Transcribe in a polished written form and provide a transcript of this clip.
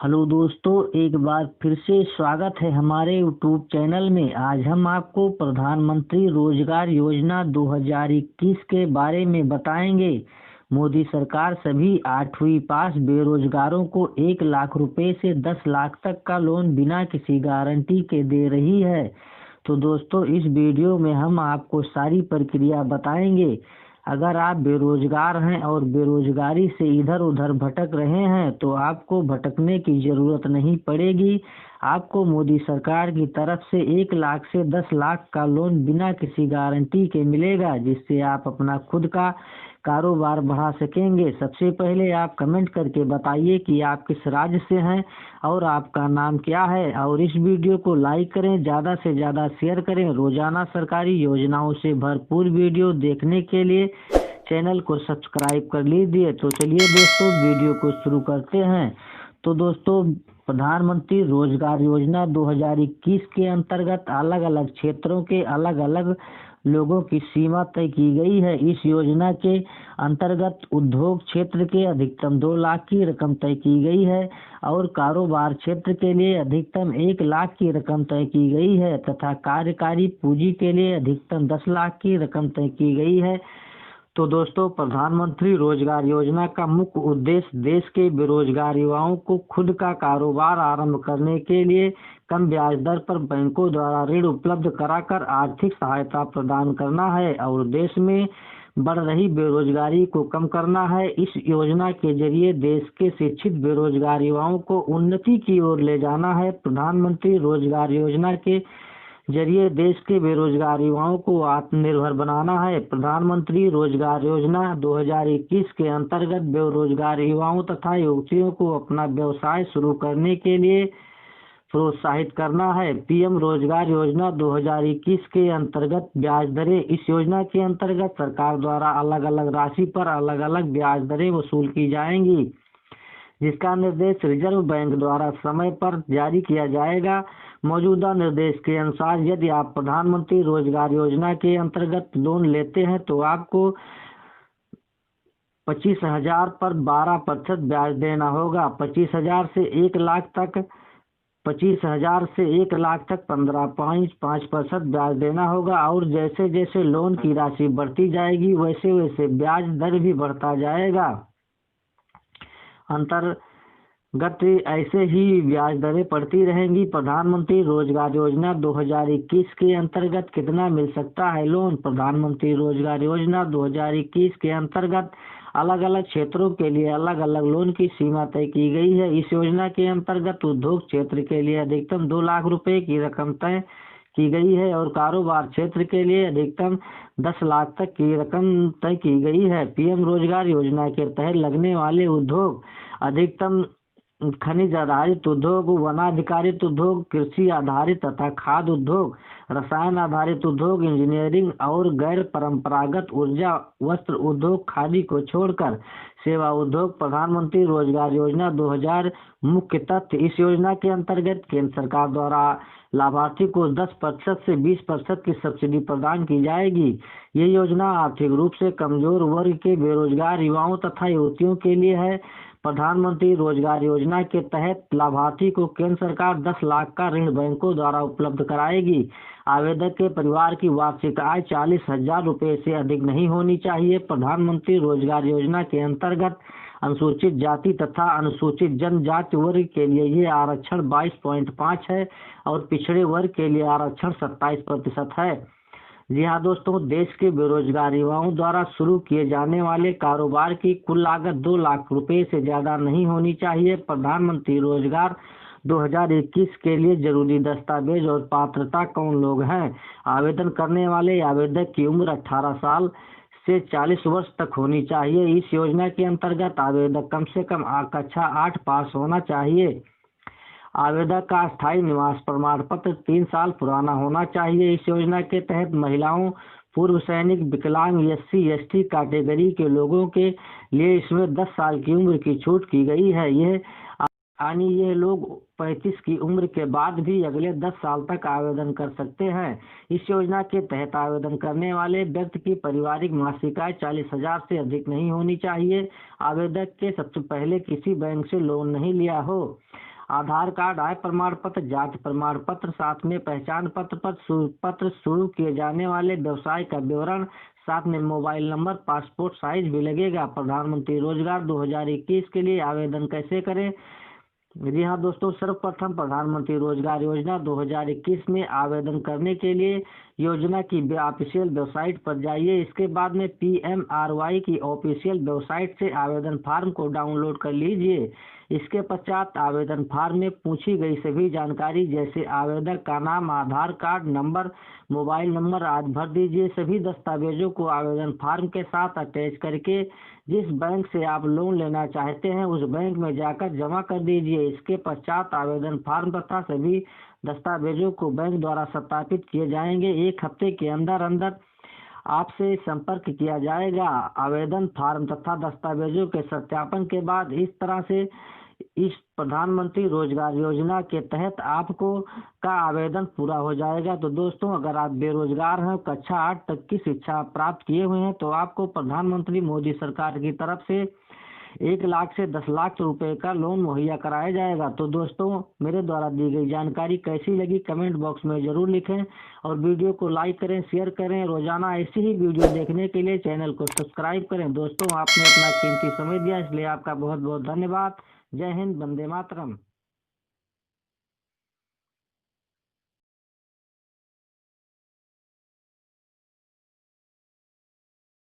Hello दोस्तों, एक बार फिर से स्वागत है हमारे यूट्यूब चैनल में। आज हम आपको प्रधानमंत्री रोजगार योजना 2021 के बारे में बताएंगे। मोदी सरकार सभी 8वीं पास बेरोजगारों को 1 लाख रुपए से 10 लाख तक का लोन बिना किसी गारंटी के दे रही है। तो दोस्तों, इस वीडियो में हम आपको सारी प्रक्रिया बताएंगे। अगर आप बेरोजगार हैं और बेरोजगारी से इधर उधर भटक रहे हैं तो आपको भटकने की जरूरत नहीं पड़ेगी। आपको मोदी सरकार की तरफ से 1 लाख से 10 लाख का लोन बिना किसी गारंटी के मिलेगा, जिससे आप अपना खुद का कारोबार बढ़ा सकेंगे। सबसे पहले आप कमेंट करके बताइए कि आप किस राज्य से हैं और आपका नाम क्या है, और इस वीडियो को लाइक करें, ज़्यादा से ज़्यादा शेयर करें। रोजाना सरकारी योजनाओं से भरपूर वीडियो देखने के लिए चैनल को सब्सक्राइब कर लीजिए। तो चलिए दोस्तों, वीडियो को शुरू करते हैं। तो दोस्तों, प्रधानमंत्री रोजगार योजना 2021 के अंतर्गत अलग अलग क्षेत्रों के अलग अलग लोगों की सीमा तय की गई है। इस योजना के अंतर्गत उद्योग क्षेत्र के अधिकतम 2 लाख की रकम तय की गई है और कारोबार क्षेत्र के लिए अधिकतम 1 लाख की रकम तय की गई है तथा कार्यकारी पूंजी के लिए अधिकतम 10 लाख की रकम तय की गई है। तो दोस्तों, प्रधानमंत्री रोजगार योजना का मुख्य उद्देश्य देश के बेरोजगार युवाओं को खुद का कारोबार आरंभ करने के लिए कम ब्याज दर पर बैंकों द्वारा ऋण उपलब्ध कराकर आर्थिक सहायता प्रदान करना है और देश में बढ़ रही बेरोजगारी को कम करना है। इस योजना के जरिए देश के शिक्षित बेरोजगार युवाओं को उन्नति की ओर ले जाना है। प्रधानमंत्री रोजगार योजना के जरिए देश के बेरोजगार युवाओं को आत्मनिर्भर बनाना है। प्रधानमंत्री रोजगार योजना 2021 के अंतर्गत बेरोजगार युवाओं तथा युवतियों को अपना व्यवसाय शुरू करने के लिए प्रोत्साहित करना है। पीएम रोजगार योजना 2021 के अंतर्गत ब्याज दरें। इस योजना के अंतर्गत सरकार द्वारा अलग अलग राशि पर अलग अलग ब्याज दरें वसूल की जाएंगी, जिसका निर्देश रिजर्व बैंक द्वारा समय पर जारी किया जाएगा। मौजूदा निर्देश के अनुसार यदि आप प्रधानमंत्री रोजगार योजना के अंतर्गत लोन लेते हैं तो आपको 25,000 पर 12% ब्याज देना होगा। 25,000 से 1 लाख तक 25,000 से 1 लाख तक 15.5% ब्याज देना होगा और जैसे जैसे लोन की राशि बढ़ती जाएगी वैसे वैसे ब्याज दर भी बढ़ता जाएगा। अंतर्गत ऐसे ही ब्याज दरें बढ़ती रहेंगी। प्रधानमंत्री रोजगार योजना 2021 के अंतर्गत कितना मिल सकता है लोन? प्रधानमंत्री रोजगार योजना 2021 के अंतर्गत अलग अलग क्षेत्रों के लिए अलग अलग लोन की सीमा तय की गई है। इस योजना के अंतर्गत उद्योग क्षेत्र के लिए अधिकतम 2 लाख रुपए की रकम तय की गई है और कारोबार क्षेत्र के लिए अधिकतम 10 लाख तक की रकम तय की गई है। पीएम रोजगार योजना के तहत लगने वाले उद्योग अधिकतम खनिज आधारित उद्योग, वनाधिकारित उद्योग, कृषि आधारित तथा खाद्य उद्योग, रसायन आधारित उद्योग, इंजीनियरिंग और गैर परंपरागत ऊर्जा, वस्त्र उद्योग, खादी को छोड़कर सेवा उद्योग। प्रधानमंत्री रोजगार योजना 2000 मुख्य तथ्य। इस योजना के अंतर्गत केंद्र सरकार द्वारा लाभार्थी को 10% से 20% की सब्सिडी प्रदान की जाएगी। ये योजना आर्थिक रूप से कमजोर वर्ग के बेरोजगार युवाओं तथा युवतियों के लिए है। प्रधानमंत्री रोजगार योजना के तहत लाभार्थी को केंद्र सरकार 10 लाख का ऋण बैंकों द्वारा उपलब्ध कराएगी। आवेदक के परिवार की वार्षिक आय 40,000 रुपए से अधिक नहीं होनी चाहिए। प्रधानमंत्री रोजगार योजना के अंतर्गत अनुसूचित जाति तथा अनुसूचित जनजाति वर्ग के लिए ये आरक्षण 22.5 है और पिछड़े वर्ग के लिए आरक्षण 27% है। जी हाँ दोस्तों, देश के बेरोजगार युवाओं द्वारा शुरू किए जाने वाले कारोबार की कुल लागत 2 लाख रुपए से ज्यादा नहीं होनी चाहिए। प्रधानमंत्री रोजगार 2021 के लिए जरूरी दस्तावेज और पात्रता कौन लोग हैं? आवेदन करने वाले आवेदक की उम्र 18 साल से 40 वर्ष तक होनी चाहिए। इस योजना के अंतर्गत आवेदक कम से कम कक्षा 8 पास होना चाहिए। आवेदक का स्थायी निवास प्रमाण पत्र 3 साल पुराना होना चाहिए। इस योजना के तहत महिलाओं, पूर्व सैनिक, विकलांग, SC/ST कैटेगरी के लोगों के लिए इसमें 10 साल की उम्र की छूट की गई है। ये लोग 35 की उम्र के बाद भी अगले 10 साल तक आवेदन कर सकते हैं। इस योजना के तहत आवेदन करने वाले व्यक्ति की पारिवारिक मासिक आय 40,000 से अधिक नहीं होनी चाहिए। आवेदक के सबसे पहले किसी बैंक से लोन नहीं लिया हो। आधार कार्ड, आय प्रमाण पत्र, जाति प्रमाण पत्र, साथ में पहचान पत्र, शुरू किए जाने वाले व्यवसाय का विवरण, साथ में मोबाइल नंबर, पासपोर्ट साइज भी लगेगा। प्रधानमंत्री रोजगार 2021 के लिए आवेदन कैसे करें? जी हाँ दोस्तों, सर्वप्रथम प्रधानमंत्री रोजगार योजना 2021 में आवेदन करने के लिए योजना की ऑफिशियल वेबसाइट पर जाइए। इसके बाद में PMRY की ऑफिशियल वेबसाइट से आवेदन फॉर्म को डाउनलोड कर लीजिए। इसके पश्चात आवेदन फॉर्म में पूछी गई सभी जानकारी जैसे आवेदक का नाम, आधार कार्ड नंबर, मोबाइल नंबर आदि भर दीजिए। सभी दस्तावेजों को आवेदन फॉर्म के साथ अटैच करके जिस बैंक से आप लोन लेना चाहते हैं उस बैंक में जाकर जमा कर दीजिए। इसके पश्चात आवेदन फॉर्म तथा सभी दस्तावेजों को बैंक द्वारा सत्यापित किए जाएंगे। 1 हफ्ते के अंदर अंदर आपसे संपर्क किया जाएगा। आवेदन फॉर्म तथा दस्तावेजों के सत्यापन के बाद इस तरह से इस प्रधानमंत्री रोजगार योजना के तहत आपको का आवेदन पूरा हो जाएगा। तो दोस्तों, अगर आप बेरोजगार हैं, कक्षा 8 तक की शिक्षा प्राप्त किए हुए हैं, तो आपको प्रधानमंत्री मोदी सरकार की तरफ से 1 लाख से 10 लाख रुपए का लोन मुहैया कराया जाएगा। तो दोस्तों, मेरे द्वारा दी गई जानकारी कैसी लगी कमेंट बॉक्स में जरूर लिखें और वीडियो को लाइक करें, शेयर करें। रोजाना ऐसी ही वीडियो देखने के लिए चैनल को सब्सक्राइब करें। दोस्तों, आपने अपना कीमती समय दिया इसलिए आपका बहुत बहुत धन्यवाद। जय हिंद, वंदे मातरम।